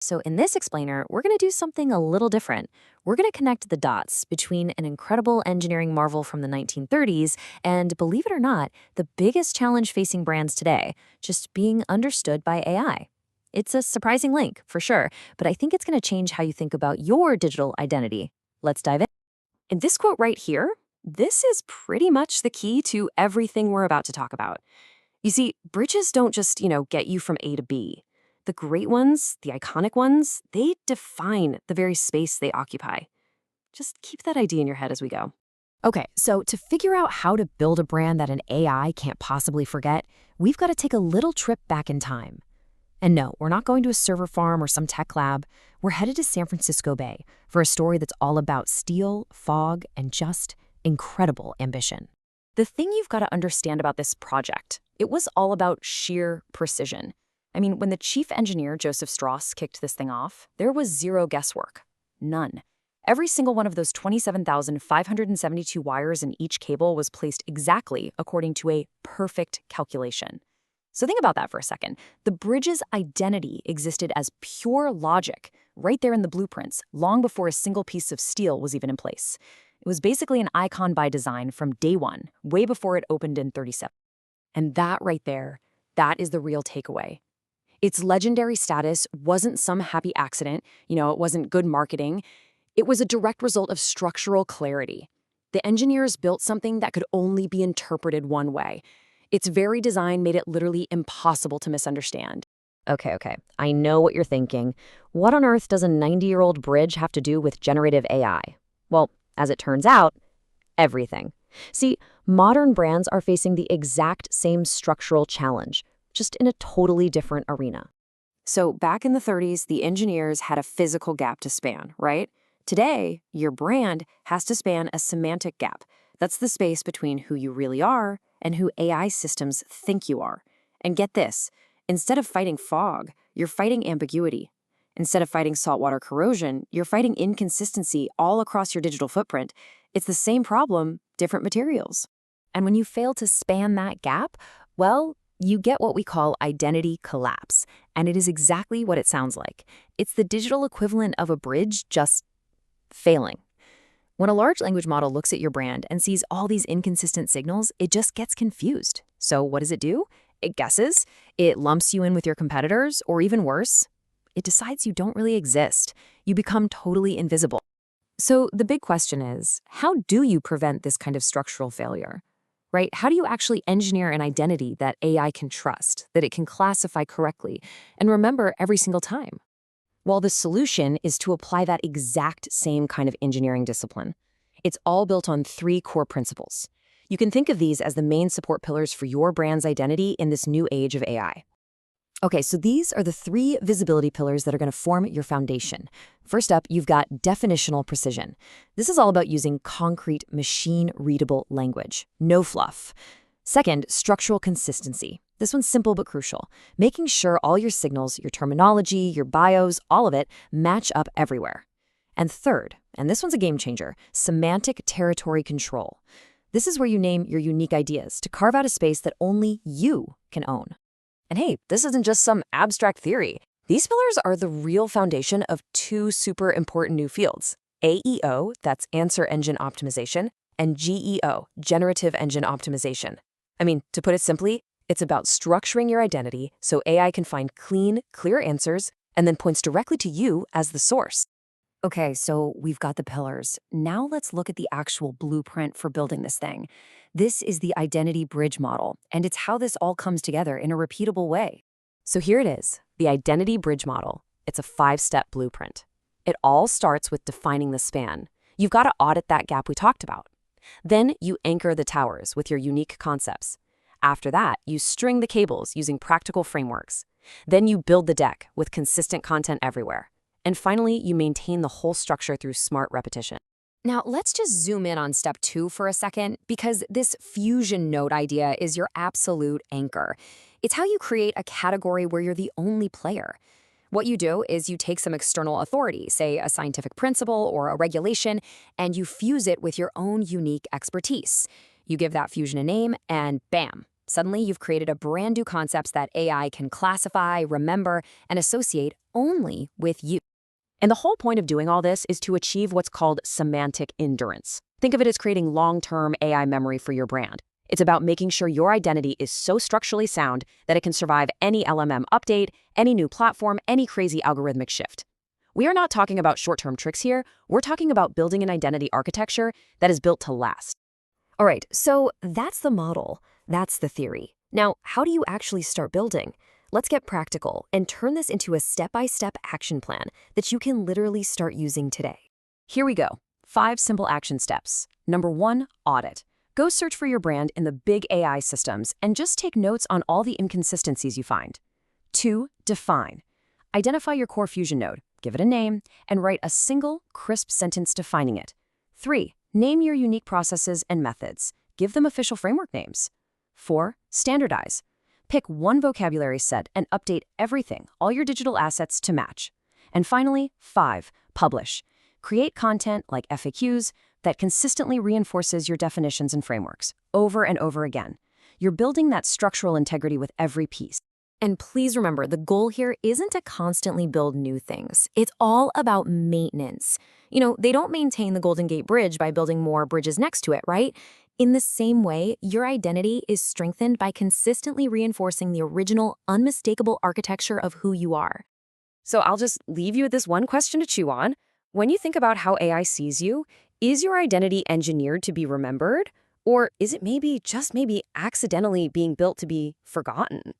So in this explainer, we're going to do something a little different. We're going to connect the dots between an incredible engineering marvel from the 1930s and, believe it or not, the biggest challenge facing brands today, just being understood by AI. It's a surprising link, for sure, but I think it's going to change how you think about your digital identity. Let's dive in. In this quote right here, this is pretty much the key to everything we're about to talk about. You see, bridges don't just, get you from A to B. The great ones, the iconic ones, they define the very space they occupy. Just keep that idea in your head as we go. Okay, so to figure out how to build a brand that an AI can't possibly forget, we've got to take a little trip back in time. And no, we're not going to a server farm or some tech lab. We're headed to San Francisco Bay for a story that's all about steel, fog, and just incredible ambition. The thing you've got to understand about this project, it was all about sheer precision. I mean, when the chief engineer, Joseph Strauss, kicked this thing off, there was zero guesswork. None. Every single one of those 27,572 wires in each cable was placed exactly according to a perfect calculation. So think about that for a second. The bridge's identity existed as pure logic right there in the blueprints, long before a single piece of steel was even in place. It was basically an icon by design from day one, way before it opened in 37. And that right there, that is the real takeaway. Its legendary status wasn't some happy accident, it wasn't good marketing. It was a direct result of structural clarity. The engineers built something that could only be interpreted one way. Its very design made it literally impossible to misunderstand. Okay, I know what you're thinking. What on earth does a 90-year-old bridge have to do with generative AI? Well, as it turns out, everything. See, modern brands are facing the exact same structural challenge, just in a totally different arena. So back in the 30s, the engineers had a physical gap to span, right? Today, your brand has to span a semantic gap. That's the space between who you really are and who AI systems think you are. And get this, instead of fighting fog, you're fighting ambiguity. Instead of fighting saltwater corrosion, you're fighting inconsistency all across your digital footprint. It's the same problem, different materials. And when you fail to span that gap, well, you get what we call identity collapse. And it is exactly what it sounds like. It's the digital equivalent of a bridge just failing. When a large language model looks at your brand and sees all these inconsistent signals, it just gets confused. So what does it do? It guesses, it lumps you in with your competitors, or even worse, it decides you don't really exist. You become totally invisible. So the big question is, how do you prevent this kind of structural failure? Right? How do you actually engineer an identity that AI can trust, that it can classify correctly, and remember every single time? Well, the solution is to apply that exact same kind of engineering discipline. It's all built on 3 core principles. You can think of these as the main support pillars for your brand's identity in this new age of AI. Okay, so these are the 3 visibility pillars that are going to form your foundation. First up, you've got definitional precision. This is all about using concrete, machine-readable language. No fluff. Second, structural consistency. This one's simple but crucial. Making sure all your signals, your terminology, your bios, all of it, match up everywhere. And third, and this one's a game changer, semantic territory control. This is where you name your unique ideas to carve out a space that only you can own. And hey, this isn't just some abstract theory. These pillars are the real foundation of 2 super important new fields. AEO, that's Answer Engine Optimization, and GEO, Generative Engine Optimization. I mean, to put it simply, it's about structuring your identity so AI can find clean, clear answers and then points directly to you as the source. Okay, so we've got the pillars. Now let's look at the actual blueprint for building this thing. This is the identity bridge model, and it's how this all comes together in a repeatable way. So here it is, the identity bridge model. It's a 5-step blueprint. It all starts with defining the span. You've got to audit that gap we talked about. Then you anchor the towers with your unique concepts. After that, you string the cables using practical frameworks. Then you build the deck with consistent content everywhere. And finally, you maintain the whole structure through smart repetition. Now, let's just zoom in on step 2 for a second, because this fusion node idea is your absolute anchor. It's how you create a category where you're the only player. What you do is you take some external authority, say a scientific principle or a regulation, and you fuse it with your own unique expertise. You give that fusion a name, and bam, Suddenly, you've created a brand new concept that AI can classify, remember, and associate only with you. And the whole point of doing all this is to achieve what's called semantic endurance. Think of it as creating long-term AI memory for your brand. It's about making sure your identity is so structurally sound that it can survive any LMM update, any new platform, any crazy algorithmic shift. We are not talking about short-term tricks here. We're talking about building an identity architecture that is built to last. All right, so that's the model. That's the theory. Now, how do you actually start building? Let's get practical and turn this into a step-by-step action plan that you can literally start using today. Here we go. 5 simple action steps. Number 1, audit. Go search for your brand in the big AI systems and just take notes on all the inconsistencies you find. 2, define. Identify your core fusion node, give it a name, and write a single, crisp sentence defining it. 3, name your unique processes and methods. Give them official framework names. 4, standardize. Pick one vocabulary set and update everything, all your digital assets to match. And finally, 5, publish. Create content like FAQs that consistently reinforces your definitions and frameworks over and over again. You're building that structural integrity with every piece. And please remember, the goal here isn't to constantly build new things. It's all about maintenance. They don't maintain the Golden Gate Bridge by building more bridges next to it, right? In the same way, your identity is strengthened by consistently reinforcing the original, unmistakable architecture of who you are. So I'll just leave you with this one question to chew on. When you think about how AI sees you, is your identity engineered to be remembered? Or is it maybe, just maybe, accidentally being built to be forgotten?